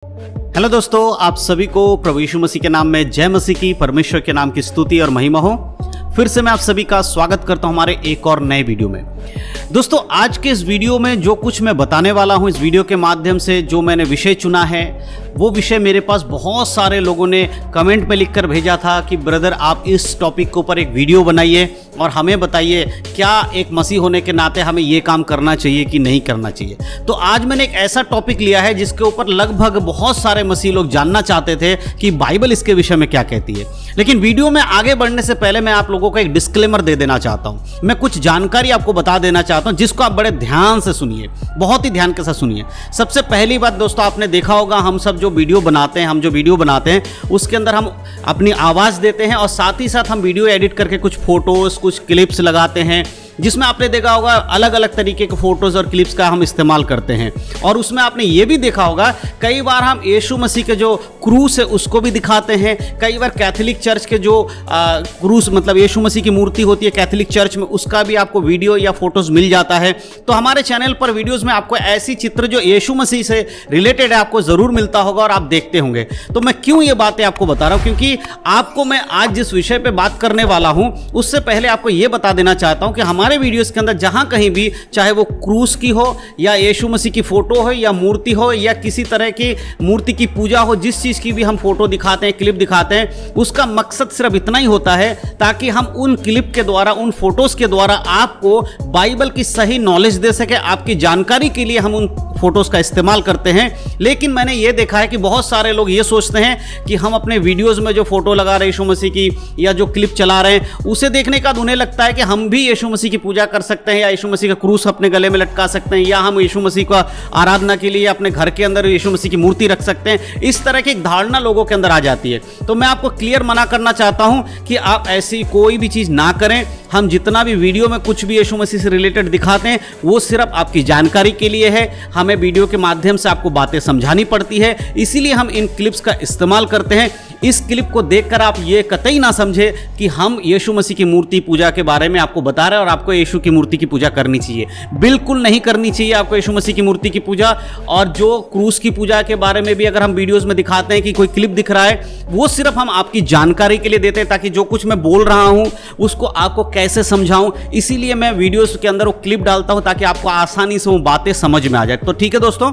Hello दोस्तों, आप सभी को प्रभु यीशु मसीह के नाम में जय मसीह की, परमेश्वर के नाम की स्तुति और महिमा हो। फिर से मैं आप सभी का स्वागत करता हूं हमारे एक और नए वीडियो में। दोस्तों, आज के इस वीडियो में जो कुछ मैं बताने वाला हूं, इस वीडियो के माध्यम से जो मैंने विषय चुना है, वो विषय मेरे पास बहुत सारे लोगों ने कमेंट में लिखकर भेजा था कि ब्रदर आप इस टॉपिक के ऊपर एक वीडियो बनाइए और हमें बताइए क्या एक मसीह होने के नाते हमें ये काम करना चाहिए कि नहीं करना चाहिए। तो आज मैंने एक ऐसा टॉपिक लिया है जिसके ऊपर लगभग बहुत सारे मसीह लोग जानना चाहते थे कि बाइबल इसके विषय में क्या कहती है। लेकिन वीडियो में आगे बढ़ने से पहले मैं आप लोगों को एक डिस्क्लेमर दे देना चाहता हूं। मैं कुछ जानकारी आपको बता देना चाहता हूं जिसको आप बड़े ध्यान से सुनिए, बहुत ही ध्यान के साथ सुनिए। सबसे पहली बात दोस्तों, आपने देखा होगा हम सब जो वीडियो बनाते हैं, उसके अंदर हम अपनी आवाज़ देते हैं और साथ ही साथ हम वीडियो एडिट करके कुछ फोटोज़, कुछ क्लिप्स लगाते हैं, जिसमें आपने देखा होगा अलग अलग तरीके के फोटोज़ और क्लिप्स का हम इस्तेमाल करते हैं। और उसमें आपने ये भी देखा होगा कई बार हम यीशु मसीह के जो क्रूस है उसको भी दिखाते हैं। कई बार कैथोलिक चर्च के जो क्रूस मतलब यीशु मसीह की मूर्ति होती है कैथोलिक चर्च में, उसका भी आपको वीडियो या फोटोज़ मिल जाता है। तो हमारे चैनल पर वीडियोज़ में आपको ऐसी चित्र जो यीशु मसीह से रिलेटेड है आपको ज़रूर मिलता होगा और आप देखते होंगे। तो मैं क्यों ये बातें आपको बता रहा हूँ, क्योंकि आपको मैं आज जिस विषय पर बात करने वाला हूँ उससे पहले आपको ये बता देना चाहता हूँ कि हमारे वीडियोस के अंदर जहां कहीं भी, चाहे वो क्रूस की हो या यीशु मसीह की फोटो हो या मूर्ति हो या किसी तरह की मूर्ति की पूजा हो, जिस चीज की भी हम फोटो दिखाते हैं, क्लिप दिखाते हैं, उसका मकसद सिर्फ इतना ही होता है ताकि हम उन क्लिप के द्वारा, उन फोटोज के द्वारा आपको बाइबल की सही नॉलेज दे सके। आपकी जानकारी के लिए हम उन फोटोज का इस्तेमाल करते हैं। लेकिन मैंने ये देखा है कि बहुत सारे लोग ये सोचते हैं कि हम अपने वीडियोस में जो फोटो लगा रहे हैं यीशु मसीह की या जो क्लिप चला रहे हैं, उसे देखने के बाद उन्हें लगता है कि हम भी यीशु मसीह की पूजा कर सकते हैं या यीशु मसीह का क्रूस अपने गले में लटका सकते हैं या हम यीशु मसीह का आराधना के लिए अपने घर के अंदर यीशु मसीह की मूर्ति रख सकते हैं। इस तरह की एक धारणा लोगों के अंदर आ जाती है। तो मैं आपको क्लियर मना करना चाहता हूं कि आप ऐसी कोई भी चीज ना करें। हम जितना भी वीडियो में कुछ भी यीशु मसीह से रिलेटेड दिखाते हैं वो सिर्फ आपकी जानकारी के लिए है। हमें वीडियो के माध्यम से आपको बातें समझानी पड़ती है, इसीलिए हम इन क्लिप्स का इस्तेमाल करते हैं। इस क्लिप को देखकर आप ये कतई ना समझे कि हम यीशु मसीह की मूर्ति पूजा के बारे में आपको बता रहे हैं और आपको यीशु की मूर्ति की पूजा करनी चाहिए। बिल्कुल नहीं करनी चाहिए आपको यीशु मसीह की मूर्ति की पूजा। और जो क्रूस की पूजा के बारे में भी अगर हम वीडियोस में दिखाते हैं कि कोई क्लिप दिख रहा है, वो सिर्फ हम आपकी जानकारी के लिए देते हैं ताकि जो कुछ मैं बोल रहा हूं उसको आपको कैसे समझाऊं। इसीलिए मैं वीडियोस के अंदर वो क्लिप डालता हूं ताकि आपको आसानी से वो बातें समझ में आ जाए। तो ठीक है दोस्तों,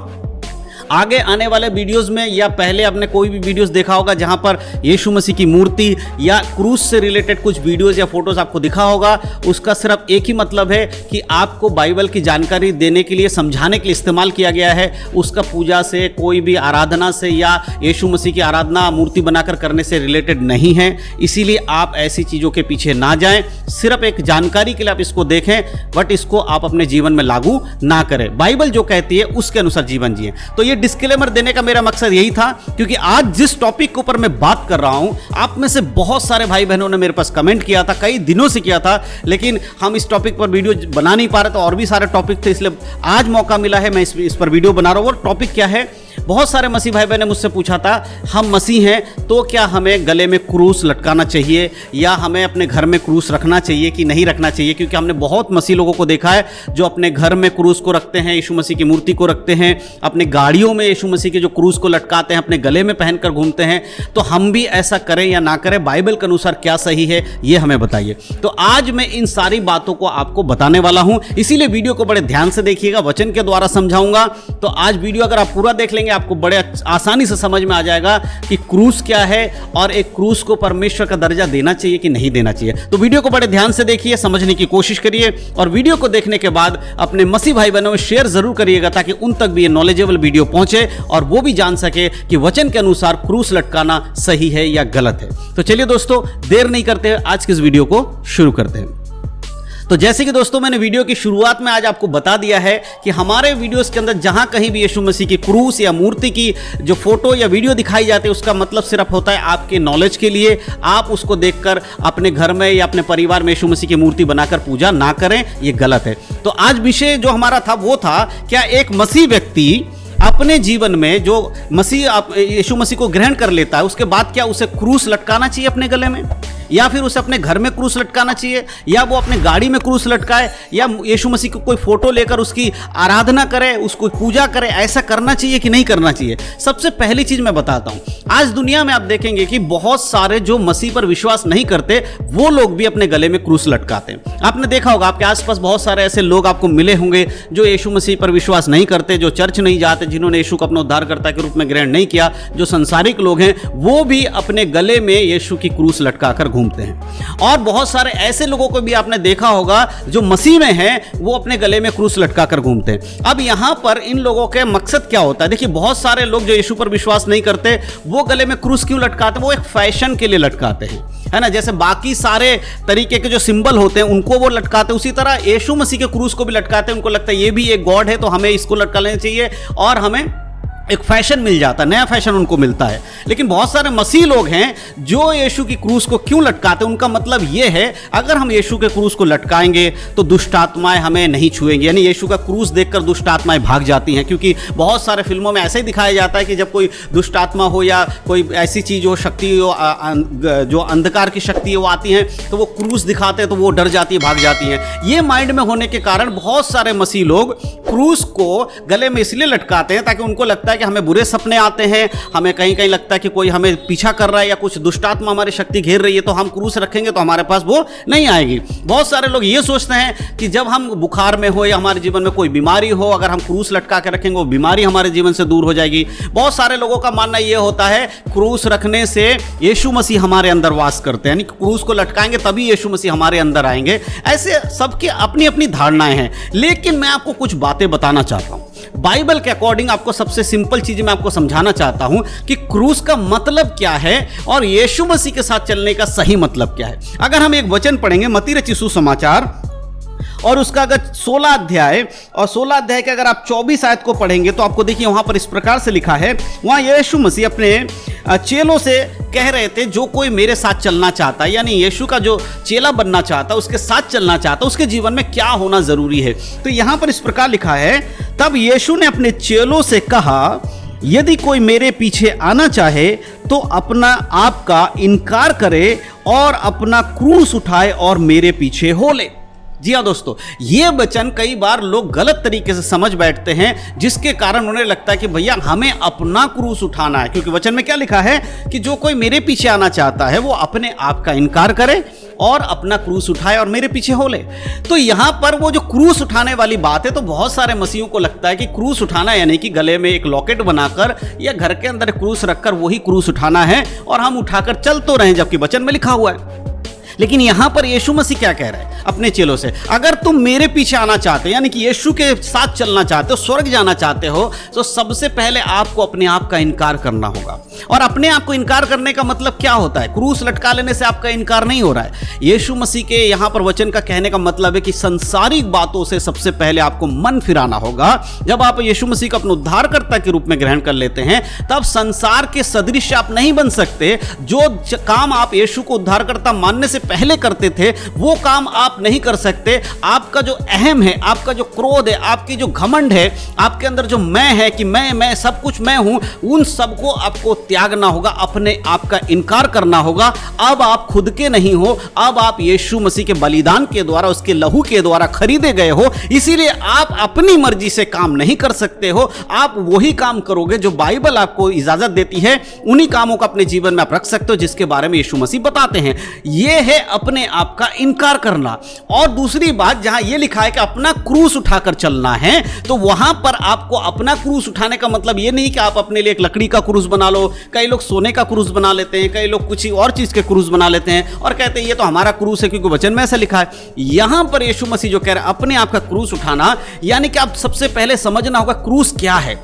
आगे आने वाले वीडियोस में या पहले आपने कोई भी वीडियोस देखा होगा जहां पर यीशु मसीह की मूर्ति या क्रूस से रिलेटेड कुछ वीडियोस या फोटोज आपको दिखा होगा, उसका सिर्फ एक ही मतलब है कि आपको बाइबल की जानकारी देने के लिए, समझाने के लिए इस्तेमाल किया गया है। उसका पूजा से, कोई भी आराधना से या यीशु मसीह की आराधना मूर्ति बनाकर करने से रिलेटेड नहीं है। इसीलिए आप ऐसी चीज़ों के पीछे ना जाएं। सिर्फ एक जानकारी के लिए आप इसको देखें, बट इसको आप अपने जीवन में लागू ना करें। बाइबल जो कहती है उसके अनुसार जीवन जिए। तो ये डिस्क्लेमर देने का मेरा मकसद यही था, क्योंकि आज जिस टॉपिक के ऊपर मैं बात कर रहा हूं, आप में से बहुत सारे भाई बहनों ने मेरे पास कमेंट किया था, कई दिनों से किया था, लेकिन हम इस टॉपिक पर वीडियो बना नहीं पा रहे थे और भी सारे टॉपिक थे, इसलिए आज मौका मिला है, मैं इस पर वीडियो बना रहा हूं। वो टॉपिक क्या है? बहुत सारे मसीह भाई बहन ने मुझसे पूछा था, हम मसीह हैं तो क्या हमें गले में क्रूस लटकाना चाहिए या हमें अपने घर में क्रूस रखना चाहिए कि नहीं रखना चाहिए? क्योंकि हमने बहुत मसीह लोगों को देखा है जो अपने घर में क्रूस को रखते हैं, यीशु मसीह की मूर्ति को रखते हैं, अपने गाड़ियों में यीशु मसीह के जो क्रूस को लटकाते हैं, अपने गले में पहनकर घूमते हैं। तो हम भी ऐसा करें या ना करें, बाइबल के अनुसार क्या सही है ये हमें बताइए। तो आज मैं इन सारी बातों को आपको बताने वाला हूं, इसीलिए वीडियो को बड़े ध्यान से देखिएगा, वचन के द्वारा समझाऊंगा। तो आज वीडियो अगर आप पूरा देख लेंगे आपको बड़े आसानी से समझ में आ जाएगा कि क्रूस क्या है और एक क्रूस को परमेश्वर का दर्जा देना चाहिए कि नहीं देना चाहिए। तो वीडियो को बड़े ध्यान से देखिए, समझने की कोशिश करिए और वीडियो को देखने के बाद अपने मसीह भाई बहनों में शेयर जरूर करिएगा ताकि उन तक भी ये नॉलेजेबल वीडियो पहुंचे और वो भी जान सके कि वचन के अनुसार क्रूस लटकाना सही है या गलत है। तो चलिए दोस्तों, देर नहीं करते, आज की इस वीडियो को शुरू करते हैं। तो जैसे कि दोस्तों मैंने वीडियो की शुरुआत में आज आपको बता दिया है कि हमारे वीडियोस के अंदर जहां कहीं भी यीशु मसीह की क्रूस या मूर्ति की जो फोटो या वीडियो दिखाई जाती है, उसका मतलब सिर्फ होता है आपके नॉलेज के लिए। आप उसको देखकर अपने घर में या अपने परिवार में यीशु मसीह की मूर्ति बनाकर पूजा ना करें, ये गलत है। तो आज विषय जो हमारा था वो था, क्या एक मसीह व्यक्ति अपने जीवन में जो मसीह यीशु मसीह को ग्रहण कर लेता है उसके बाद क्या उसे क्रूस लटकाना चाहिए अपने गले में? या फिर उसे अपने घर में क्रूस लटकाना चाहिए, या वो अपने गाड़ी में क्रूस लटकाए, या यीशु मसीह की कोई फोटो लेकर उसकी आराधना करे, उसको पूजा करे, ऐसा करना चाहिए कि नहीं करना चाहिए? सबसे पहली चीज मैं बताता हूं, आज दुनिया में आप देखेंगे कि बहुत सारे जो मसीह पर विश्वास नहीं करते वो लोग भी अपने गले में क्रूस लटकाते हैं। आपने देखा होगा, आपके आसपास बहुत सारे ऐसे लोग आपको मिले होंगे जो यीशु मसीह पर विश्वास नहीं करते, जो चर्च नहीं जाते, जिन्होंने यीशु को अपना उद्धारकर्ता के रूप में ग्रहण नहीं किया, जो संसारिक लोग हैं, वो भी अपने गले में यीशु की क्रूस लटकाकर घूमते हैं। और बहुत सारे ऐसे लोगों को भी आपने देखा होगा जो मसीह में हैं, वो अपने गले में क्रूस लटकाकर घूमते हैं। अब यहां पर इन लोगों के मकसद क्या होता है? देखिए, बहुत सारे लोग जो यीशु पर विश्वास नहीं करते वो गले में क्रूस क्यों लटकाते? वो एक फैशन के लिए लटकाते हैं, है ना। जैसे बाकी सारे तरीके के जो सिंबल होते हैं उनको वो लटकाते, उसी तरह यीशु मसीह के क्रूस को भी लटकाते हैं। उनको लगता है ये भी एक गॉड है तो हमें इसको लटका लेना चाहिए, और हमें एक फैशन मिल जाता है, नया फैशन उनको मिलता है। लेकिन बहुत सारे मसीह लोग हैं जो यीशु की क्रूस को क्यों लटकाते हैं? उनका मतलब यह है, अगर हम यीशु के क्रूस को लटकाएंगे तो दुष्ट आत्माएं हमें नहीं छुएंगी, यानी यीशु का क्रूस देखकर दुष्ट आत्माएं भाग जाती हैं। क्योंकि बहुत सारे फिल्मों में ऐसे ही दिखाया जाता है कि जब कोई दुष्ट आत्मा हो या कोई ऐसी चीज हो, शक्ति हो, जो अंधकार की शक्ति वो आती हैं, तो वो क्रूस दिखाते हैं तो वो डर जाती है, भाग जाती हैं। ये माइंड में होने के कारण बहुत सारे मसीह लोग क्रूस को गले में इसलिए लटकाते हैं ताकि उनको लगता है कि हमें बुरे सपने आते हैं, हमें कहीं कहीं लगता है कि कोई हमें पीछा कर रहा है या कुछ दुष्टात्मा हमारी शक्ति घेर रही है, तो हम क्रूस रखेंगे तो हमारे पास वो नहीं आएगी। बहुत सारे लोग ये सोचते हैं कि जब हम बुखार में हो या हमारे जीवन में कोई बीमारी हो, अगर हम क्रूस लटका के रखेंगे वो बीमारी हमारे जीवन से दूर हो जाएगी। बहुत सारे लोगों का मानना यह होता है क्रूस रखने से यीशु मसीह हमारे अंदर वास करते हैं, यानी क्रूस को लटकाएंगे तभी यीशु मसीह हमारे अंदर आएंगे। ऐसे सबकी अपनी अपनी धारणाएं हैं। लेकिन मैं आपको कुछ बातें बताना चाहता हूं बाइबल के अकॉर्डिंग। आपको सबसे सिंपल चीज मैं आपको समझाना चाहता हूं कि क्रूस का मतलब क्या है और यीशु मसीह के साथ चलने का सही मतलब क्या है। अगर हम एक वचन पढ़ेंगे मत्ती रचित सुसमाचार और उसका अगर 16 अध्याय और 16 अध्याय के अगर आप 24 आयत को पढ़ेंगे तो आपको देखिए वहां पर इस प्रकार से लिखा है। वहां यीशु मसीह अपने चेलों से कह रहे थे, जो कोई मेरे साथ चलना चाहता है, यानी यीशु का जो चेला बनना चाहता है, उसके साथ चलना चाहता है, उसके जीवन में क्या होना जरूरी है। तो यहां पर इस प्रकार लिखा है, तब यीशु ने अपने चेलों से कहा, यदि कोई मेरे पीछे आना चाहे तो अपना आप का इनकार करे और अपना क्रूस उठाए और मेरे पीछे हो ले। जी हाँ दोस्तों, ये वचन कई बार लोग गलत तरीके से समझ बैठते हैं, जिसके कारण उन्हें लगता है कि भैया हमें अपना क्रूस उठाना है। क्योंकि वचन में क्या लिखा है कि जो कोई मेरे पीछे आना चाहता है वो अपने आप का इनकार करे और अपना क्रूस उठाए और मेरे पीछे हो ले। तो यहां पर वो जो क्रूस उठाने वाली बात है, तो बहुत सारे मसीहों को लगता है कि क्रूस उठाना यानी कि गले में एक लॉकेट बनाकर या घर के अंदर क्रूस रखकर वही क्रूस उठाना है और हम उठाकर चल तो रहे, जबकि वचन में लिखा हुआ है। लेकिन यहां पर यीशु मसीह क्या कह रहा है अपने चेलों से? अगर तुम मेरे पीछे आना चाहते हो, यानी कि यीशु के साथ चलना चाहते हो, स्वर्ग जाना चाहते हो, तो सबसे पहले आपको अपने आप का इनकार करना होगा। और अपने आप को इनकार करने का मतलब क्या होता है? क्रूस लटका लेने से आपका इनकार नहीं हो रहा है। यीशु मसीह के यहां पर वचन का कहने का मतलब है कि संसारिक बातों से सबसे पहले आपको मन फिराना होगा। जब आप यीशु मसीह को अपने उद्धारकर्ता के रूप में ग्रहण कर लेते हैं, तब संसार के सदृश आप नहीं बन सकते। जो काम आप यीशु को उद्धारकर्ता मानने से पहले करते थे वो काम आप नहीं कर सकते। आपका जो अहम है, आपका जो क्रोध है, आपकी जो घमंड है, आपके अंदर जो मैं है कि मैं सब कुछ मैं हूं, उन सबको आपको त्यागना होगा, अपने आप का इनकार करना होगा। अब आप खुद के नहीं हो, अब आप यीशु मसीह के बलिदान के द्वारा, उसके लहू के द्वारा खरीदे गए हो। इसीलिए आप अपनी मर्जी से काम नहीं कर सकते हो। आप वही काम करोगे जो बाइबल आपको इजाजत देती है, उन्हीं कामों को अपने जीवन में आप रख सकते हो जिसके बारे में यीशु मसीह बताते हैं। यह है अपने आप का इनकार करना। और दूसरी बात, जहां यह लिखा है कि अपना क्रूस उठाकर चलना है, तो वहां पर आपको अपना क्रूस उठाने का मतलब यह नहीं कि आप अपने लिए एक लकड़ी का क्रूस बना लो। कई लोग सोने का क्रूस बना लेते हैं, कई लोग कुछ और चीज के क्रूस बना लेते हैं और कहते हैं ये तो हमारा क्रूस है क्योंकि वचन में ऐसा लिखा है। यहां पर यीशु मसीह जो कह रहे हैं अपने आप का क्रूस उठाना, यानी कि आप सबसे पहले समझना होगा क्रूस क्या है।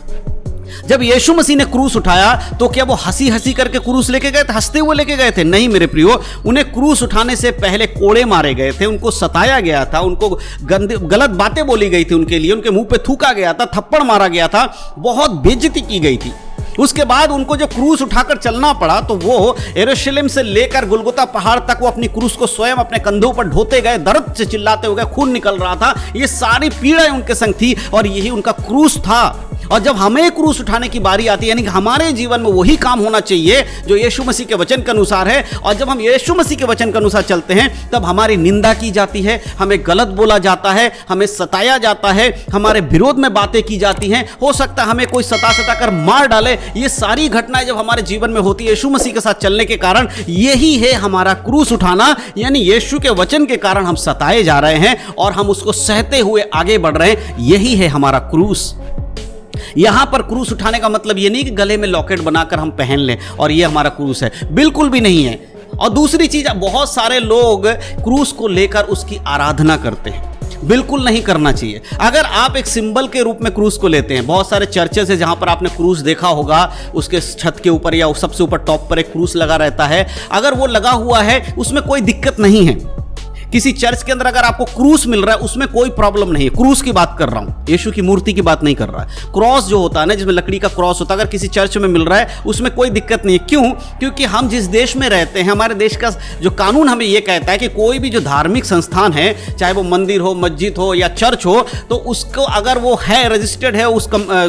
जब यीशु मसीह ने क्रूस उठाया तो क्या वो हंसी हंसी करके क्रूस लेके गए थे, हंसते हुए लेके गए थे? नहीं मेरे प्रियो, उन्हें क्रूस उठाने से पहले कोड़े मारे गए थे, उनको सताया गया था, उनको गलत बातें बोली गई थी उनके लिए, उनके मुंह पे थूका गया था, थप्पड़ मारा गया था, बहुत बेइज्जती की गई थी। उसके बाद उनको जो क्रूस उठाकर चलना पड़ा तो वो यरूशलेम से लेकर गुलगुता पहाड़ तक वो अपनी क्रूस को स्वयं अपने कंधों पर ढोते गए, दर्द से चिल्लाते हुए, खून निकल रहा था, ये सारी पीड़ाएं उनके संग थी और यही उनका क्रूस था। और जब हमें क्रूस उठाने की बारी आती है, यानी कि हमारे जीवन में वही काम होना चाहिए जो यीशु मसीह के वचन के अनुसार है, और जब हम यीशु मसीह के वचन के अनुसार चलते हैं तब हमारी निंदा की जाती है, हमें गलत बोला जाता है, हमें सताया जाता है, हमारे विरोध में बातें की जाती हैं, हो सकता है हमें कोई सता कर मार डाले। ये सारी घटनाएं जब हमारे जीवन में होती है यीशु मसीह के साथ चलने के कारण, यही है हमारा क्रूस उठाना, यानी यीशु के वचन के कारण हम सताए जा रहे हैं और हम उसको सहते हुए आगे बढ़ रहे हैं। यही है हमारा क्रूस। यहां पर क्रूस उठाने का मतलब यह नहीं कि गले में लॉकेट बनाकर हम पहन लें और यह हमारा क्रूस है, बिल्कुल भी नहीं है। और दूसरी चीज, बहुत सारे लोग क्रूस को लेकर उसकी आराधना करते हैं, बिल्कुल नहीं करना चाहिए। अगर आप एक सिंबल के रूप में क्रूस को लेते हैं, बहुत सारे चर्चेस है जहां पर आपने क्रूस देखा होगा, उसके छत के ऊपर या सबसे ऊपर टॉप पर एक क्रूस लगा रहता है। अगर वो लगा हुआ है उसमें कोई दिक्कत नहीं है। किसी चर्च के अंदर अगर आपको क्रूस मिल रहा है उसमें कोई प्रॉब्लम नहीं है। क्रूस की बात कर रहा हूं, यीशु की मूर्ति की बात नहीं कर रहा है। क्रॉस जो होता है ना, जिसमें लकड़ी का क्रॉस होता है, अगर किसी चर्च में मिल रहा है उसमें कोई दिक्कत नहीं है। क्यों? क्योंकि हम जिस देश में रहते हैं, हमारे देश का जो कानून हमें यह कहता है कि कोई भी जो धार्मिक संस्थान है, चाहे वो मंदिर हो, मस्जिद हो या चर्च हो, तो उसको अगर वो है रजिस्टर्ड है, उस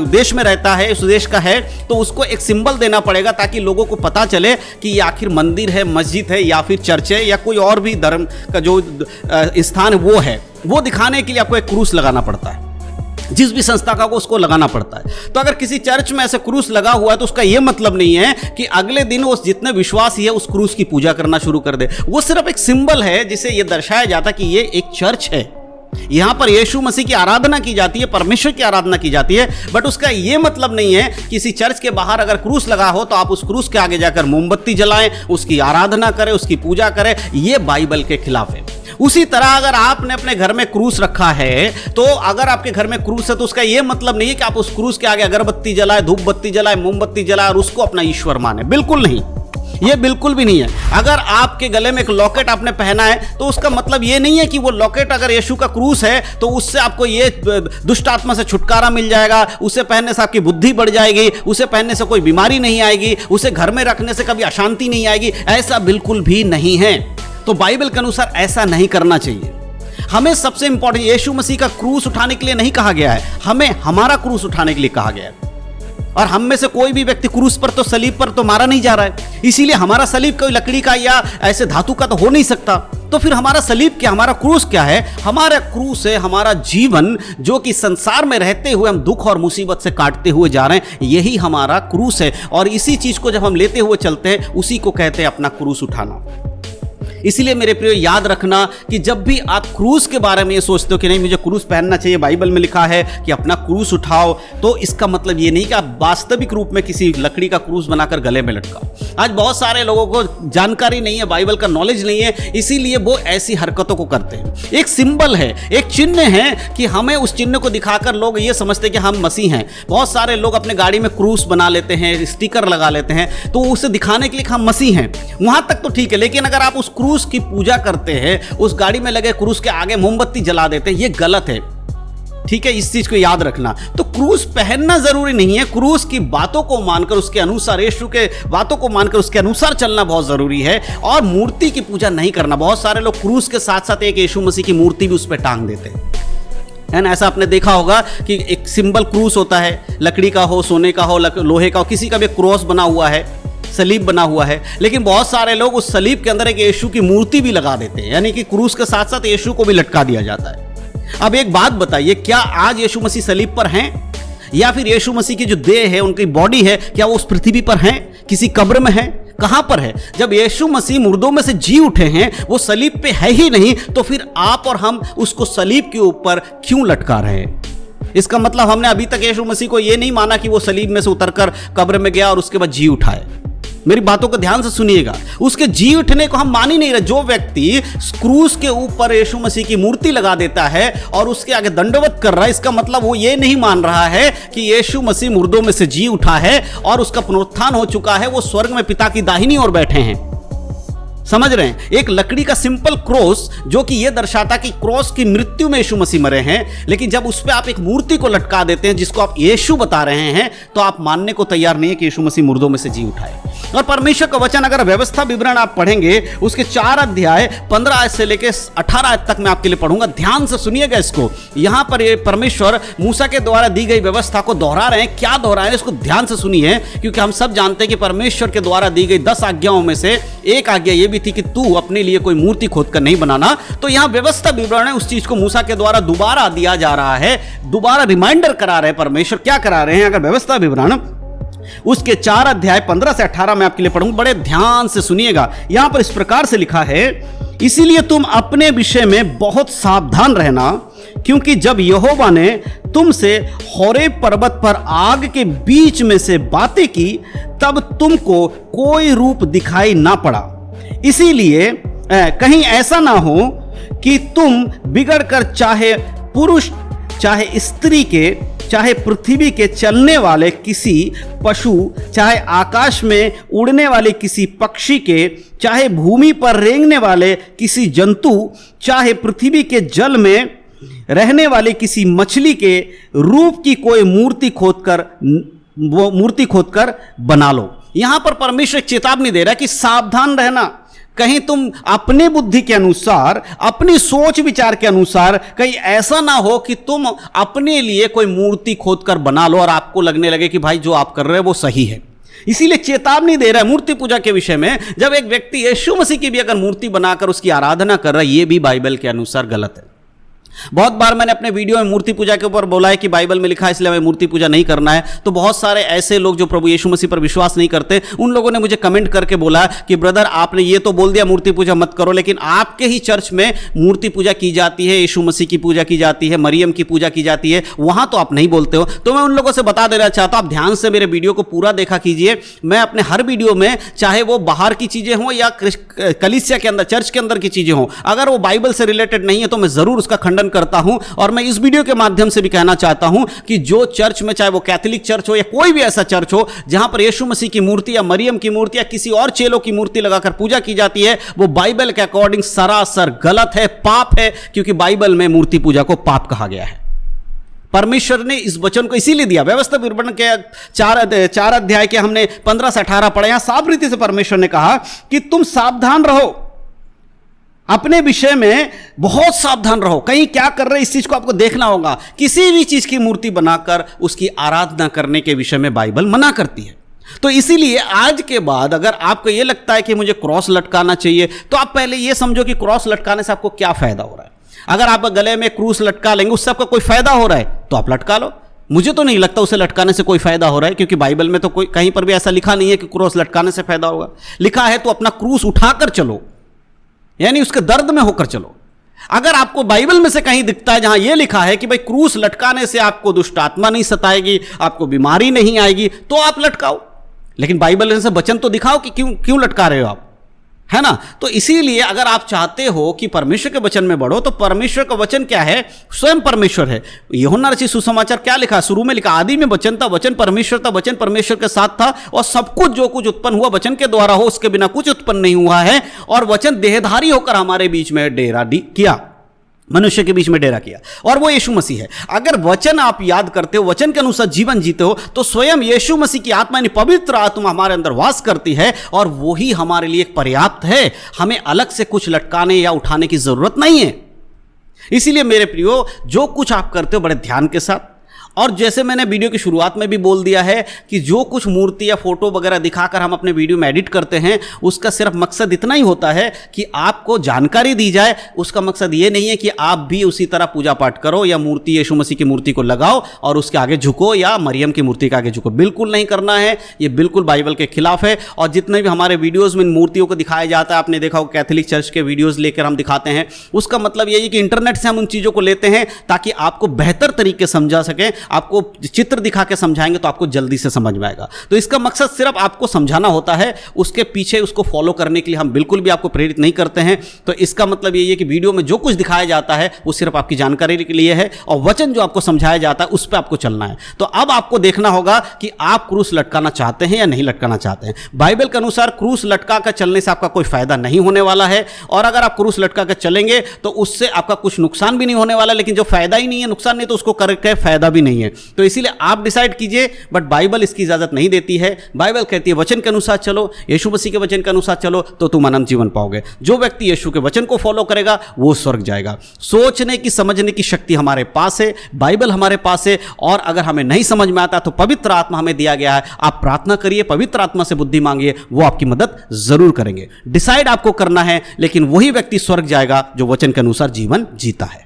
देश में रहता है, उस देश का है, तो उसको एक सिंबल देना पड़ेगा ताकि लोगों को पता चले कि ये आखिर मंदिर है, मस्जिद है या फिर चर्च है या कोई और भी धर्म का जो स्थान वो है। वो दिखाने के लिए आपको एक क्रूस लगाना पड़ता है, जिस भी संस्था का को उसको लगाना पड़ता है। तो अगर किसी चर्च में ऐसे क्रूस लगा हुआ है तो उसका यह मतलब नहीं है कि अगले दिन वो जितने विश्वासी है उस क्रूस की पूजा करना शुरू कर दे। वो सिर्फ एक सिंबल है जिसे यह दर्शाया जाता है कि ये एक चर्च है, यहां पर यीशु मसीह की आराधना की जाती है, परमेश्वर की आराधना की जाती है। बट उसका यह मतलब नहीं है किसी चर्च के बाहर अगर क्रूस लगा हो तो आप उस क्रूस के आगे जाकर मोमबत्ती जलाएं, उसकी आराधना करें, उसकी पूजा करें। यह बाइबल के खिलाफ है। उसी तरह अगर आपने अपने घर में क्रूस रखा है, तो अगर आपके घर में क्रूस है तो उसका यह मतलब नहीं है कि आप उस क्रूस के आगे अगरबत्ती जलाए, धूप बत्ती जलाए, मोमबत्ती जलाए और उसको अपना ईश्वर माने। बिल्कुल नहीं, ये बिल्कुल भी नहीं है। अगर आपके गले में एक लॉकेट आपने पहना है तो उसका मतलब ये नहीं है कि वो लॉकेट अगर यीशु का क्रूस है तो उससे आपको ये दुष्ट आत्मा से छुटकारा मिल जाएगा, उसे पहनने से आपकी बुद्धि बढ़ जाएगी, उसे पहनने से कोई बीमारी नहीं आएगी, उसे घर में रखने से कभी अशांति नहीं आएगी। ऐसा बिल्कुल भी नहीं है। तो बाइबल के अनुसार ऐसा नहीं करना चाहिए। हमें सबसे इंपॉर्टेंट, यीशु मसीह का क्रूस उठाने के लिए नहीं कहा गया है, हमें हमारा क्रूस उठाने के लिए कहा गया है। और हम में से कोई भी व्यक्ति क्रूस पर तो, सलीब पर तो मारा नहीं जा रहा है, इसीलिए हमारा सलीब कोई लकड़ी का या ऐसे धातु का तो हो नहीं सकता। तो फिर हमारा सलीब क्या, हमारा क्रूस क्या है? हमारा क्रूस है हमारा जीवन, जो कि संसार में रहते हुए हम दुख और मुसीबत से काटते हुए जा रहे हैं। यही हमारा क्रूस है और इसी चीज को जब हम लेते हुए चलते हैं उसी को कहते हैं अपना क्रूस उठाना। इसीलिए मेरे प्रिय याद रखना कि जब भी आप क्रूस के बारे में ये सोचते हो कि नहीं मुझे क्रूस पहनना चाहिए, बाइबल में लिखा है कि अपना क्रूस उठाओ, तो इसका मतलब ये नहीं कि आप वास्तविक रूप में किसी लकड़ी का क्रूस बनाकर गले में लटकाओ। आज बहुत सारे लोगों को जानकारी नहीं है, बाइबल का नॉलेज नहीं है, इसीलिए वो ऐसी हरकतों को करते हैं। एक सिंबल है, एक चिन्ह है कि हमें उस चिन्ह को दिखाकर लोग ये समझते हैं कि हम मसीह हैं। बहुत सारे लोग अपने गाड़ी में क्रूस बना लेते हैं, स्टिकर लगा लेते हैं, तो उसे दिखाने के लिए कि हम मसीह हैं। वहां तक तो ठीक है, लेकिन अगर आप उस क्रूस की पूजा करते हैं, उस गाड़ी में लगे क्रूस के आगे मोमबत्ती जला देते हैं, ये गलत है। ठीक है, इस चीज को याद रखना। तो क्रूस पहनना जरूरी नहीं है, क्रूस की बातों को मानकर उसके अनुसार, यीशु के बातों को मानकर उसके अनुसार चलना बहुत जरूरी है। और मूर्ति की पूजा नहीं करना। बहुत सारे लोग क्रूस के साथ साथ एक यीशु मसीह की मूर्ति भी उस पर टांग देते हैं, है ना। ऐसा आपने देखा होगा कि एक सिंबल क्रूस होता है, लकड़ी का हो, सोने का हो, लोहे का हो, किसी का भी क्रॉस बना हुआ है, सलीब बना हुआ है, लेकिन बहुत सारे लोग उस सलीब के अंदर एक यीशु की मूर्ति भी लगा देते हैं, यानी कि क्रूस के साथ साथ यीशु को भी लटका दिया जाता है। अब एक बात बताइए, क्या आज यीशु मसीह सलीब पर हैं? या फिर यीशु मसीह की जो देह है, उनकी बॉडी है, क्या वो उस पृथ्वी पर हैं? किसी कब्र में है? कहां पर है? जब यीशु मसीह मुर्दों में से जी उठे हैं, वो सलीब पे है ही नहीं, तो फिर आप और हम उसको सलीब के ऊपर क्यों लटका रहे हैं? इसका मतलब हमने अभी तक यीशु मसीह को यह नहीं माना कि वो सलीब में से उतरकर कब्र में गया और उसके बाद जी उठाए। मेरी बातों को ध्यान से सुनिएगा, उसके जी उठने को हम मान ही नहीं रहे। जो व्यक्ति क्रूस के ऊपर यीशु मसीह की मूर्ति लगा देता है और उसके आगे दंडवत कर रहा है, इसका मतलब वो ये नहीं मान रहा है कि यीशु मसीह मुर्दों में से जी उठा है और उसका पुनरुत्थान हो चुका है, वो स्वर्ग में पिता की दाहिनी ओर बैठे हैं। समझ रहे हैं? एक लकड़ी का सिंपल क्रॉस जो कि यह दर्शाता कि क्रॉस की मृत्यु में यीशु मसीह मरे हैं, लेकिन जब उस पर आप एक मूर्ति को लटका देते हैं जिसको आप यीशु बता रहे हैं, तो आप मानने को तैयार नहीं है कि यीशु मसीह मुर्दों में से जी उठाए। और परमेश्वर का वचन अगर व्यवस्था विवरण आप पढ़ेंगे, उसके 4 अध्याय 15 आयत से लेकर 18 आयत तक मैं आपके लिए पढ़ूंगा। ध्यान से सुनिएगा इसको। यहां पर ये परमेश्वर मूसा के द्वारा दी गई व्यवस्था को दोहरा रहे हैं। क्या दोहरा रहे हैं इसको ध्यान से सुनिए, क्योंकि हम सब जानते हैं कि परमेश्वर के द्वारा दी गई 10 आज्ञाओं में से एक आज्ञा यह भी थी कि तू अपने लिए कोई मूर्ति खोदकर नहीं बनाना। तो यहां व्यवस्था विवरण है, उस चीज को मूसा के द्वारा दोबारा दिया जा रहा है, दोबारा रिमाइंडर करा रहे हैं परमेश्वर। क्या करा रहे हैं? अगर व्यवस्था विवरण उसके 4 अध्याय 15 से 18 में आपके लिए पढ़ूंगा, बड़े ध्यान से सुनिएगा। यहां पर इस प्रकार से लिखा है, इसीलिए तुम अपने विषय में बहुत सावधान रहना, क्योंकि जब यहोवा ने तुमसे होरेब पर्वत पर आग के बीच में से बातें की, तब तुमको कोई रूप दिखाई ना पड़ा। इसीलिए कहीं ऐसा ना हो कि तुम बिगड़कर चाहे पुरुष चाहे स्त्री के, चाहे पृथ्वी के चलने वाले किसी पशु, चाहे आकाश में उड़ने वाले किसी पक्षी के, चाहे भूमि पर रेंगने वाले किसी जंतु, चाहे पृथ्वी के जल में रहने वाले किसी मछली के रूप की कोई मूर्ति खोदकर बना लो। यहां पर परमेश्वर चेतावनी दे रहा है कि सावधान रहना, कहीं तुम अपने बुद्धि के अनुसार, अपनी सोच विचार के अनुसार, कहीं ऐसा ना हो कि तुम अपने लिए कोई मूर्ति खोदकर बना लो और आपको लगने लगे कि भाई जो आप कर रहे हो वो सही है। इसीलिए चेतावनी दे रहा है मूर्ति पूजा के विषय में। जब एक व्यक्ति यीशु मसीह की भी अगर मूर्ति बनाकर उसकी आराधना कर रहा है, ये भी बाइबल के अनुसार गलत है। बहुत बार मैंने अपने वीडियो में मूर्ति पूजा के ऊपर बोला है कि बाइबल में लिखा है इसलिए हमें मूर्ति पूजा नहीं करना है। तो बहुत सारे ऐसे लोग जो प्रभु यीशु मसीह पर विश्वास नहीं करते, उन लोगों ने मुझे कमेंट करके बोला कि ब्रदर आपने ये तो बोल दिया मूर्ति पूजा मत करो, लेकिन आपके ही चर्च में मूर्ति पूजा की जाती है, यीशु मसीह की पूजा की जाती है, मरियम की पूजा की जाती है, वहां तो आप नहीं बोलते हो। तो मैं उन लोगों से बता देना चाहता हूं, आप ध्यान से मेरे वीडियो को पूरा देखा कीजिए। मैं अपने हर वीडियो में, चाहे वो बाहर की चीजें हों या कलीसिया के अंदर, चर्च के अंदर की चीजें हों, अगर वो बाइबल से रिलेटेड नहीं है तो मैं जरूर उसका खंडन करता हूं। और मैं इस वीडियो के माध्यम से भी कहना चाहता हूं कि जो चर्च में, चाहे वो कैथोलिक चर्च हो या कोई भी ऐसा चर्च हो जहां पर यीशु मसीह की मूर्ति या मरियम की मूर्ति या किसी और चेलों की मूर्ति लगाकर पूजा की जाती है, वो बाइबल के अकॉर्डिंग सरासर गलत है, पाप है, क्योंकि बाइबल में मूर्ति पूजा को पाप कहा गया है। परमेश्वर ने इस वचन को इसीलिए दिया। व्यवस्था विवरण के 4 अध्याय के हमने 15 से 18 पढ़े। यहां साफ रीति से परमेश्वर ने कहा कि तुम सावधान रहो, अपने विषय में बहुत सावधान रहो। कहीं क्या कर रहे, इस चीज को आपको देखना होगा। किसी भी चीज की मूर्ति बनाकर उसकी आराधना करने के विषय में बाइबल मना करती है। तो इसीलिए आज के बाद अगर आपको यह लगता है कि मुझे क्रॉस लटकाना चाहिए, तो आप पहले यह समझो कि क्रॉस लटकाने से आपको क्या फायदा हो रहा है। अगर आप गले में क्रूस लटका लेंगे, उससे आपका कोई फायदा हो रहा है तो आप लटका लो। मुझे तो नहीं लगता उसे लटकाने से कोई फायदा हो रहा है, क्योंकि बाइबल में तो कोई कहीं पर भी ऐसा लिखा नहीं है कि क्रूस लटकाने से फायदा होगा। लिखा है तो अपना क्रूस उठाकर चलो, यानी उसके दर्द में होकर चलो। अगर आपको बाइबल में से कहीं दिखता है जहां यह लिखा है कि भाई क्रूस लटकाने से आपको दुष्ट आत्मा नहीं सताएगी, आपको बीमारी नहीं आएगी, तो आप लटकाओ। लेकिन बाइबल से वचन तो दिखाओ कि क्यों लटका रहे हो आप, है ना। तो इसीलिए अगर आप चाहते हो कि परमेश्वर के वचन में बढ़ो, तो परमेश्वर का वचन क्या है? स्वयं परमेश्वर है। यूहन्ना रचित सुसमाचार क्या लिखा? शुरू में लिखा आदि में वचन था, वचन परमेश्वर था, वचन परमेश्वर के साथ था, और सब कुछ जो कुछ उत्पन्न हुआ वचन के द्वारा हो, उसके बिना कुछ उत्पन्न नहीं हुआ है। और वचन देहधारी होकर हमारे बीच में डेरा किया, मनुष्य के बीच में डेरा किया, और वो यीशु मसीह है। अगर वचन आप याद करते हो, वचन के अनुसार जीवन जीते हो, तो स्वयं यीशु मसीह की आत्मा यानी पवित्र आत्मा हमारे अंदर वास करती है, और वही हमारे लिए पर्याप्त है। हमें अलग से कुछ लटकाने या उठाने की जरूरत नहीं है। इसीलिए मेरे प्रियो, जो कुछ आप करते हो बड़े ध्यान के साथ, और जैसे मैंने वीडियो की शुरुआत में भी बोल दिया है कि जो कुछ मूर्ति या फोटो वगैरह दिखाकर हम अपने वीडियो में एडिट करते हैं, उसका सिर्फ मकसद इतना ही होता है कि आपको जानकारी दी जाए। उसका मकसद ये नहीं है कि आप भी उसी तरह पूजा पाठ करो या मूर्ति, यीशु मसीह की मूर्ति को लगाओ और उसके आगे झुको, या मरियम की मूर्ति के आगे झुको। बिल्कुल नहीं करना है, ये बिल्कुल बाइबल के खिलाफ है। और जितने भी हमारे वीडियोज़ में इन मूर्तियों को दिखाया जाता है, आपने देखा हो कैथोलिक चर्च के वीडियोज़ लेकर हम दिखाते हैं, उसका मतलब यही है कि इंटरनेट से हम उन चीज़ों को लेते हैं ताकि आपको बेहतर तरीके समझा सकें। आपको चित्र दिखा के समझाएंगे तो आपको जल्दी से समझ में आएगा। तो इसका मकसद सिर्फ आपको समझाना होता है, उसके पीछे उसको फॉलो करने के लिए हम बिल्कुल भी आपको प्रेरित नहीं करते हैं। तो इसका मतलब ये है कि वीडियो में जो कुछ दिखाया जाता है वो सिर्फ आपकी जानकारी के लिए है, और वचन जो आपको समझाया जाता है उस पर आपको चलना है। तो अब आपको देखना होगा कि आप क्रूस लटकाना चाहते हैं या नहीं लटकाना चाहते हैं। बाइबल के अनुसार क्रूस लटका कर चलने से आपका कोई फायदा नहीं होने वाला है, और अगर आप क्रूस लटका कर चलेंगे तो उससे आपका कुछ नुकसान भी नहीं होने वाला, लेकिन जो फायदा ही नहीं है, नुकसान नहीं, तो उसको करके फायदा भी नहीं है। तो इसीलिए आप डिसाइड कीजिए, बट बाइबल इसकी इजाजत नहीं देती है। बाइबल कहती है वचन के अनुसार चलो, यीशु मसीह के वचन के अनुसार चलो, तो तुम अनंत जीवन पाओगे। जो व्यक्ति यीशु के वचन को फॉलो करेगा वो स्वर्ग जाएगा। सोचने की, समझने की शक्ति हमारे पास है, बाइबल हमारे पास है, और अगर हमें नहीं समझ में आता तो पवित्र आत्मा हमें दिया गया है। आप प्रार्थना करिए, पवित्र आत्मा से बुद्धि मांगिए, वो आपकी मदद जरूर करेंगे। डिसाइड आपको करना है, लेकिन वही व्यक्ति स्वर्ग जाएगा जो वचन के अनुसार जीवन जीता है।